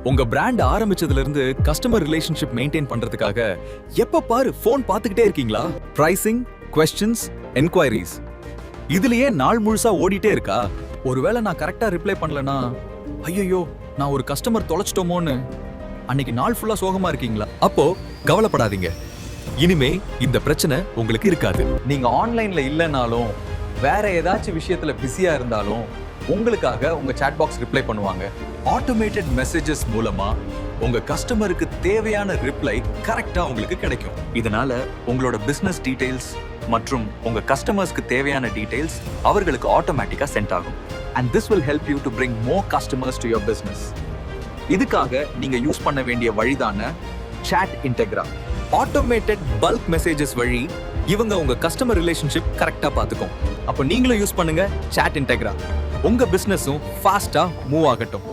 உங்க பிராண்ட் ஆரம்பிச்சதுல இருந்து customer relationship maintain பண்றதுக்காக எப்ப பாரு போன் பார்த்துக்கிட்டே இருக்கீங்களா? பிரைசிங், கொஸ்டின்ஸ், என்கொயரிஸ் இதுலயே நாள் முழுசா ஓடிட்டே இருக்கா? ஒருவேளை நான் கரெக்டா ரிப்ளை பண்ணலனா ஐயோ நான் ஒரு கஸ்டமர் தொலைச்சிட்டோமோன்னு அன்னைக்கு நாள் ஃபுல்லா சோகமா இருக்கீங்களா? அப்போ கவலைப்படாதீங்க, இனிமே இந்த பிரச்சனை உங்களுக்கு இருக்காது. நீங்க ஆன்லைன்ல இல்லைனாலும் வேற ஏதாச்சும் விஷயத்துல பிஸியா இருந்தாலும் உங்களுக்காக உங்க சாட் பாக்ஸ் ரிப்ளை பண்ணுவாங்க. ஆட்டோமேட்டட் மெசேஜஸ் மூலமா உங்க கஸ்டமருக்கு தேவையான ரிப்ளை கரெக்டா உங்களுக்கு கிடைக்கும். இதனால உங்களோட பிசினஸ் டீடைல்ஸ் மற்றும் உங்க கஸ்டமர்ஸ்க்கு தேவையான டீடைல்ஸ் அவர்களுக்கு ஆட்டோமேட்டிக்கா சென்ட் ஆகும். And this will help you to bring more customers to your business. இதுக்காக நீங்க யூஸ் பண்ண வேண்டிய வழிதான chat Integra. Automated bulk messages வழி இவங்க உங்க கஸ்டமர் ரிலேஷன்ஷிப் கரெக்டா பாத்துக்கும். அப்போ நீங்களும் யூஸ் பண்ணுங்க சாட் இன்டெக்ரா. உங்க பிசினஸும் ஃபாஸ்டா மூவ் ஆகட்டும்.